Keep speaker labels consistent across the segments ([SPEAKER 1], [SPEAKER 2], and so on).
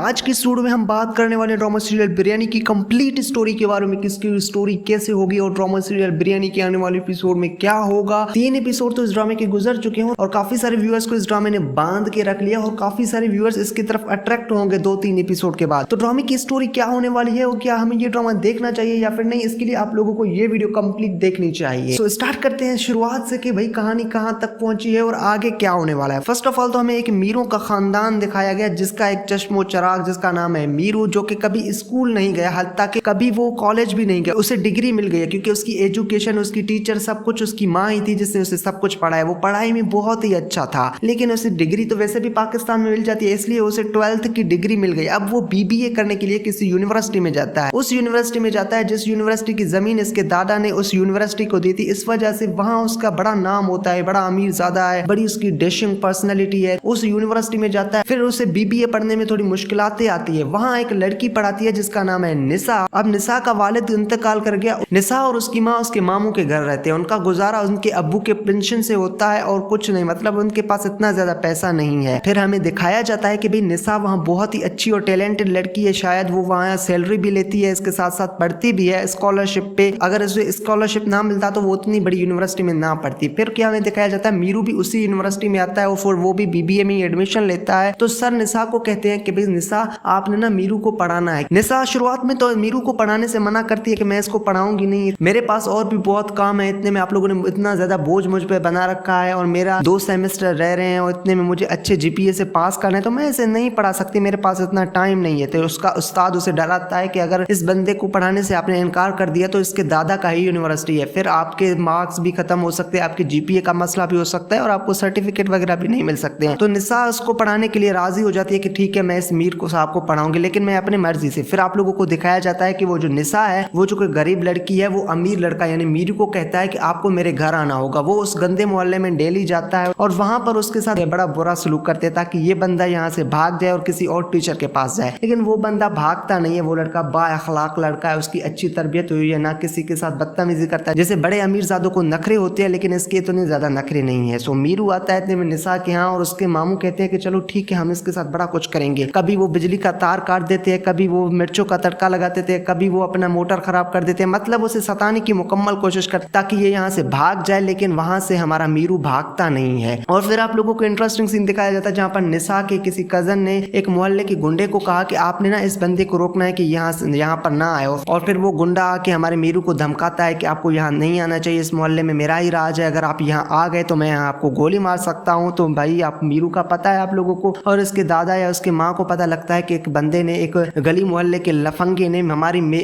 [SPEAKER 1] आज की स्टोरी में हम बात करने वाले ड्रामा सीरियल बिरयानी की कंप्लीट स्टोरी के बारे में, किसकी स्टोरी कैसे होगी और ड्रामा सीरियल बिरयानी के आने वाले एपिसोड में क्या होगा। 3 एपिसोड तो इस ड्रामे के गुजर चुके हैं और काफी सारे व्यूअर्स को इस ड्रामे ने बांध के रख लिया और काफी सारे व्यूअर्स इसकी तरफ अट्रैक्ट होंगे 2-3 एपिसोड के बाद। तो ड्रामे की स्टोरी क्या होने वाली है और क्या हमें ये ड्रामा देखना चाहिए या फिर नहीं, इसके लिए आप लोगों को ये वीडियो कंप्लीट देखनी चाहिए। तो स्टार्ट करते हैं शुरुआत से कि भाई कहानी कहाँ तक पहुंची है और आगे क्या होने वाला है। फर्स्ट ऑफ ऑल तो हमें एक मीरों का खानदान दिखाया गया जिसका एक चश्मो चराग जिसका नाम है मीरू, जो कि कभी स्कूल नहीं गया, हालांकि कि कभी वो कॉलेज भी नहीं गया। उसे डिग्री मिल गई है क्योंकि उसकी एजुकेशन, उसकी टीचर, सब कुछ उसकी माँ ही थी जिसने उसे सब कुछ पढ़ाया। वो पढ़ाई में बहुत ही अच्छा था, लेकिन उसे डिग्री तो वैसे भी पाकिस्तान में मिल जाती है, इसलिए उसे 12th की डिग्री मिल गई। अब वो बीबीए करने के लिए किसी यूनिवर्सिटी में जाता है। उस यूनिवर्सिटी में जाता है जिस यूनिवर्सिटी की जमीन इसके दादा ने उस यूनिवर्सिटी को दी थी। इस वजह से वहां उसका बड़ा नाम होता है, बड़ा अमीर ज्यादा है, बड़ी उसकी डैशिंग पर्सनैलिटी है। उस यूनिवर्सिटी में जाता है, फिर उसे बीबीए पढ़ने में थोड़ी मुश्किलातें आती है। वहां एक लड़की पढ़ाती है जिसका नाम है निसा। अब निसा का वालिद इंतकाल कर गया। निसा और उसकी माँ उसके मामू के घर रहते हैं। उनका गुजारा उनके अब्बू के पेंशन से होता है और कुछ नहीं, मतलब उनके पास इतना ज्यादा पैसा नहीं है। फिर हमें दिखाया जाता है कि भाई निसा वहाँ बहुत ही अच्छी और टैलेंटेड लड़की है, शायद वो वहाँ सैलरी भी लेती है, इसके साथ साथ पढ़ती भी है स्कॉलरशिप पे। अगर उसे स्कॉलरशिप ना मिलता तो वो उतनी बड़ी यूनिवर्सिटी में ना पढ़ती। फिर क्या हमें दिखाया जाता है, मीरू भी उसी यूनिवर्सिटी में आता है और फिर वो भी बीबीए में एडमिशन लेता है। तो सर निसा को कहते हैं कि भाई निसा आपने ना मीरू को पढ़ाना है। निसा शुरुआत में तो मीरू को पढ़ाने से मना करती है कि मैं इसको पढ़ाऊंगी नहीं, मेरे पास और भी बहुत काम है, इतने में आप लोगों ने इतना ज्यादा बोझ मुझ पे बना रखा है और मेरा 2 सेमेस्टर रह रहे हैं और इतने में मुझे अच्छे जीपीए से पास करना है, तो मैं इसे नहीं पढ़ा सकती, मेरे पास इतना टाइम नहीं है। तो उसका उस्ताद उसे डराता है कि अगर इस बंदे को पढ़ाने से आपने इनकार कर दिया तो इसके दादा का ही यूनिवर्सिटी है, फिर आपके मार्क्स भी खत्म हो सकते हैं, आपके जीपीए का मसला भी हो सकता है और आपको सर्टिफिकेट वगैरह भी नहीं मिल सकते हैं। तो निसा उसको पढ़ाने के लिए राजी हो जाती है कि ठीक है मैं इस मीर को साहब को पढ़ाऊंगी, लेकिन मैं अपनी मर्जी से। फिर आप लोगों को दिखाया जाता है कि वो जो निसा है, वो जो कोई गरीब लड़की है, वो अमीर लड़का यानी मीर को कहता है कि आपको मेरे घर आना होगा। वो उस गंदे मोहल्ले में डेली जाता है और वहां पर उसके साथ बड़ा बुरा सलूक करते ताकि ये बंदा यहाँ से भाग जाए और किसी और टीचर के पास जाए, लेकिन वो बंदा भागता नहीं है। वो लड़का बाअखलाक लड़का है, उसकी अच्छी तरबियत हुई है, ना किसी के साथ बदतमीजी करता है। जैसे बड़े अमीर ज़ादों को नखरे होते हैं, लेकिन इसके इतने ज्यादा नखरे नहीं है। सो मीरू आता है इतने में निसा के यहाँ और उसके मामू कहते हैं कि चलो ठीक है हम इसके साथ बड़ा कुछ करेंगे। कभी वो बिजली का तार काट देते हैं, कभी वो मिर्चों का तड़का लगाते थे, कभी वो अपना मोटर खराब कर देते हैं, मतलब उसे सताने की मुकम्मल कोशिश करते ताकि ये यहाँ से भाग जाए, लेकिन वहां से हमारा मीरू भागता नहीं है। और फिर आप लोगों को इंटरेस्टिंग सीन दिखाया जाता है जहाँ पर निसा के किसी कजन ने एक मोहल्ले के गुंडे को कहा कि आपने ना इस बंदे को रोकना है कि यहाँ पर ना आए। और फिर वो गुंडा आके हमारे मीरू को धमकाता है कि आपको यहाँ नहीं आना चाहिए, इस मोहल्ले में मेरा ही राज है, अगर आप यहाँ आ गए तो मैं यहाँ आपको गोली मार सकता हूँ। तो भाई आप मीरू का पता है आप लोगों को और इसके दादा या उसके माँ को पता लगता है कि एक बंदे ने, एक गली मोहल्ले के लफंगे ने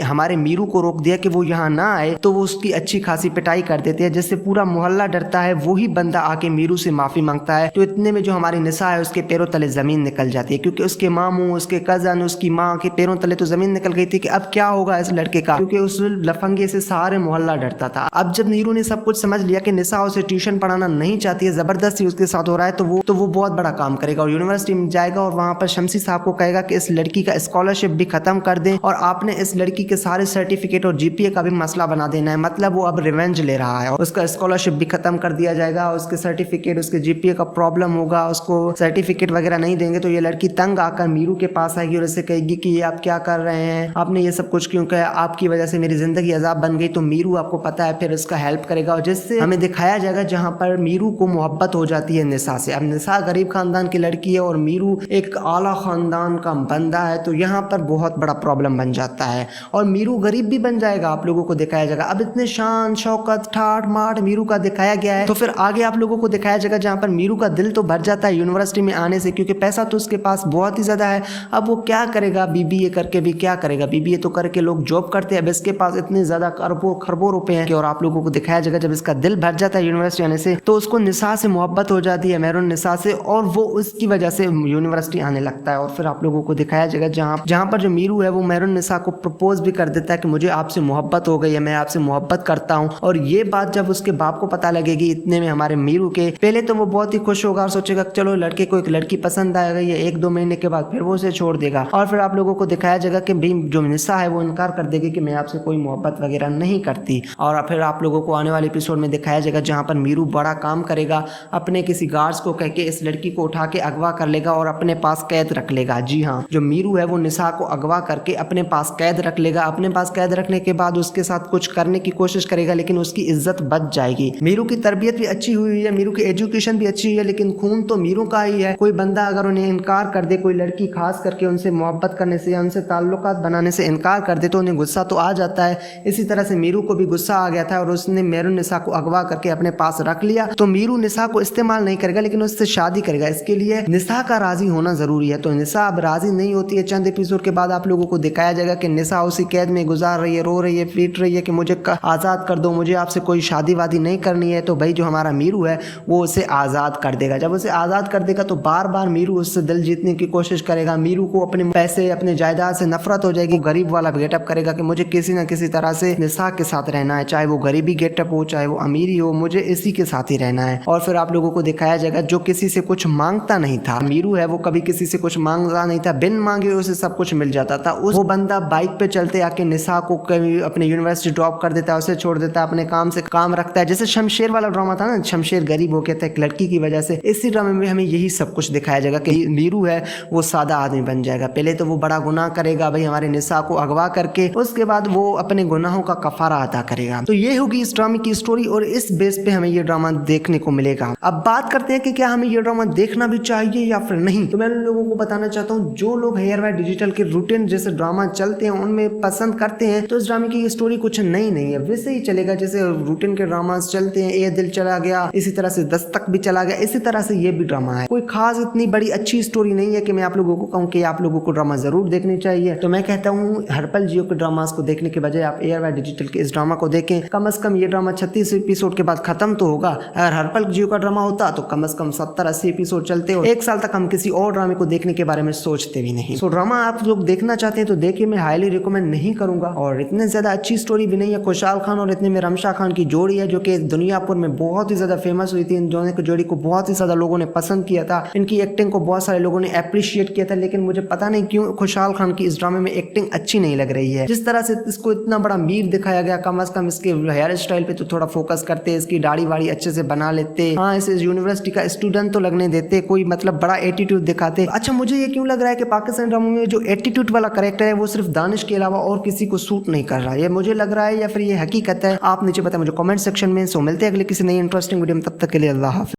[SPEAKER 1] हमारे मीरू को रोक दिया कि वो यहाँ ना आए। तो वो उसकी अच्छी खासी पिटाई कर देते हैं, जिससे पूरा मोहल्ला डरता है। वही बंदा आके मीरू से माफी मांगता है। तो इतने में जो हमारी निसा है उसके पैरों तले जमीन निकल जाती है, क्योंकि उसके मामू, उसके कजन, उसकी माँ के पैरों तले तो जमीन निकल गई थी कि अब क्या होगा इस लड़के का, क्योंकि उस लफंगे से सारे मोहल्ला डरता था। अब जब मीरू ने सब कुछ समझ लिया कि निसा उसे ट्यूशन पढ़ाना नहीं चाहती है, जबरदस्ती उसके साथ हो रहा है, तो वो बहुत बड़ा काम करेगा और यूनिवर्सिटी में जाएगा और वहां पर शमसी साहब को कहेगा कि इस लड़की का स्कॉलरशिप भी खत्म कर दें और आपने इस लड़की के सारे सर्टिफिकेट और जीपीए का भी मसला बना देना है। मतलब वो अब रिवेंज ले रहा है, उसका स्कॉलरशिप भी खत्म कर दिया जाएगा, उसके सर्टिफिकेट, उसके जीपीए का प्रॉब्लम होगा, उसको सर्टिफिकेट वगैरह नहीं देंगे तो ये लड़की तंग आकर मीरू के पास आएगी और उससे कहेगी कि ये आप क्या कर रहे हैं, आपने ये सब कुछ क्यों किया, आपकी वजह से मेरी जिंदगी अजाब बन गई। तो मीरू आपको पता है फिर उसका हेल्प करेगा और जिससे हमें दिखाया जाएगा जहाँ पर मीरू को मोहब्बत हो जाती है निसा से। अब निसा गरीब खानदान की लड़की है और मीरू एक आला खानदान का बंदा है, तो यहाँ पर बहुत बड़ा प्रॉब्लम बन जाता है और मीरू गरीब भी बन जाएगा, आप लोगों को दिखाया जाएगा। अब इतने शान शौकत ठाट माट मीरू का दिखाया गया है, तो फिर आगे आप लोगों को दिखाया जाएगा जहाँ पर मीरू का दिल तो भर जाता है यूनिवर्सिटी में आने से, क्योंकि पैसा तो उसके पास बहुत ही ज्यादा है। अब वो क्या करेगा, बीबीए करके भी क्या करेगा, बीबीए तो करके लोग जॉब करते हैं, अब इसके पास इतने ज्यादा अरबों खरबों रुपए हैं। और आप लोगों को दिखाया जाएगा जब इसका दिल भर जाता है यूनिवर्सिटी आने से, तो उसको निसा से मोहब्बत हो जाती है, मेहरून निसा से, और वो उसकी वजह से यूनिवर्सिटी आने लगता है। और फिर आप लोगों को दिखाया जाएगा जहाँ पर जो मीरू है वो मेहरून निसा को प्रपोज भी कर देता है कि मुझे आपसे मोहब्बत हो गई है, मैं आपसे मोहब्बत करता हूँ। और ये बात जब उसके बाप को पता लगेगी, इतने में हमारे मीरू के पहले तो वो बहुत ही खुश होगा और सोचेगा चलो लड़के को एक लड़की पसंद आ गई है, 1-2 महीने के बाद फिर वो उसे छोड़ देगा। और फिर आप लोगों को दिखाया जाएगा कि भाई जो निसा है वो इनकार कर देगी कि मैं आपसे कोई मोहब्बत वगैरह नहीं करती। और फिर आप लोगों को आने वाले एपिसोड में दिखाया जाएगा जहाँ पर मीरू बड़ा काम करेगा, अपने किसी गार्ड्स को कह के इस लड़की को उठा के अगवा कर लेगा और अपने पास कैद रख लेगा। जी हाँ, जो मीरू है वो निशा को अगवा करके अपने पास कैद रख लेगा। अपने पास कैद रखने के बाद उसके साथ कुछ करने की कोशिश करेगा, लेकिन उसकी इज्जत बच जाएगी। मीरू की तरबियत भी अच्छी हुई है, मीरू की एजुकेशन भी अच्छी हुई है, लेकिन खून तो मीरू का ही है। कोई बंदा अगर उन्हें इनकार कर दे, कोई लड़की खास करके उनसे मोहब्बत करने से या उनसे ताल्लुकात बनाने से इनकार कर दे, तो उन्हें गुस्सा तो आ जाता है। इसी तरह से मीरू को भी गुस्सा आ गया था और उसने मेरून निशा को अगवा करके अपने पास रख लिया। तो मीरू निशा को इस्तेमाल नहीं करेगा, लेकिन उससे शादी करेगा। इसके लिए निशा का राजी होना जरूरी है। तो निशा अब राजी नहीं होती है। चंद एपिसोड के बाद आप लोगों को दिखाया जाएगा कि निशा उसी कैद में गुजार रही है, रो रही है, पीट रही है कि मुझे आजाद कर दो, मुझे आपसे कोई शादी वादी नहीं करनी है। तो भाई जो हमारा मीरू है वो उसे आजाद कर देगा। जब उसे आजाद कर देगा तो बार बार मीरू उससे दिल जीतने की कोशिश करेगा। मीरू को अपने पैसे, अपने जायदाद से नफरत हो जाएगी। गरीब वाला गेटअप करेगा कि मुझे किसी न किसी तरह से निशा के साथ रहना है, चाहे वो गरीबी गेटअप हो चाहे वो अमीरी हो, मुझे इसी के साथ ही रहना है। और फिर आप लोगों को दिखाया जाएगा जो किसी से कुछ मांगता नहीं था, मीरू है वो कभी किसी से कुछ मांगता नहीं था, बिन मांगे उसे सब कुछ मिल जाता था। वो बंदा बाइक पे चलते आके निशा को कभी अपने यूनिवर्सिटी ड्रॉप कर देता है, उसे छोड़ देता है, अपने काम से काम रखता है। जैसे शमशेर वाला ड्रामा था ना, शमशेर गरीब हो गया था एक लड़की की वजह से। इसी ड्रामे में हमें यही सब कुछ दिखाया जाएगा कि मीरू है वो सादा आदमी बन जाएगा। पहले तो वो बड़ा गुनाह करेगा भाई हमारे निशा को अगवा करके, उसके बाद वो अपने गुनाहों का कफारा अदा करेगा। तो ये होगी इस ड्रामे की स्टोरी और इस बेस पे हमें ये ड्रामा देखने को मिलेगा। अब बात करते हैं कि क्या हमें ये ड्रामा देखना भी चाहिए या फिर नहीं। तो मैं उन लोगों को बताना चाहता हूँ जो लोग हेयर बाय डिजिटल के रूटीन जैसे ड्रामा चलते हैं उनमें पसंद करते हैं, तो इस ड्रामे की स्टोरी कुछ नई नहीं है, वैसे ही चलेगा जैसे रूटीन के ड्रामास चलते हैं। ए दिल चला गया, इसी तरह से दस्तक भी चला गया, इसी तरह से ये भी ड्रामा है। कोई खास इतनी बड़ी अच्छी स्टोरी नहीं है कि मैं आप लोगों को कहूँ कि आप लोगों को ड्रामा जरूर देखनी चाहिए। तो मैं कहता हूँ हरपल जियो के ड्रामास को देखने के बजाय आप एयर बाय डिजिटल के इस ड्रामा को देखें। कम से कम ये ड्रामा 36 एपिसोड के बाद खत्म तो होगा। अगर हरपल जियो का ड्रामा होता तो कम से कम 70-80 एपिसोड चलते हो। एक साल तक हम किसी और ड्रामे को देखने के बारे में सोचते भी नहीं। तो ड्रामा आप लोग देखना चाहते हैं तो देखिए, मैं हाईली रिकमेंड नहीं करूंगा। और इतने ज्यादा अच्छी स्टोरी भी नहीं है। खुशहाल खान और इतने में रमशा खान की जोड़ी है जो कि दुनियापुर में बहुत ही ज्यादा फेमस हुई थी। इन दोनों की जोड़ी को बहुत ही ज्यादा लोगों ने पसंद किया था, इनकी एक्टिंग को बहुत सारे लोगों ने अप्रिशिएट किया था। लेकिन मुझे पता नहीं क्यों खुशहाल खान की इस ड्रामे में एक्टिंग अच्छी नहीं लग रही है। जिस तरह से इसको इतना बड़ा मीर दिखाया गया, कम से कम इसके हेयर स्टाइल पे तो थोड़ा फोकस करते, इसकी दाढ़ी वाड़ी अच्छे से बना लेते, हाँ इसे यूनिवर्सिटी का स्टूडेंट तो लगने देते, कोई मतलब बड़ा एटीट्यूड दिखाते। अच्छा मुझे ये क्यों लग रहा है कि पाकिस्तान ड्रामा में जो एटीट्यूड वाला कैरेक्टर है वो सिर्फ दानिश के अलावा और किसी को सूट नहीं कर रहा है, ये मुझे लग रहा है या फिर ये हकीकत है। आप नीचे बताएं मुझे कमेंट सेक्शन में। सो मिलते हैं अगले किसी नई इंटरेस्टिंग वीडियो में, तब तक के लिए अल्लाह हाफिज़।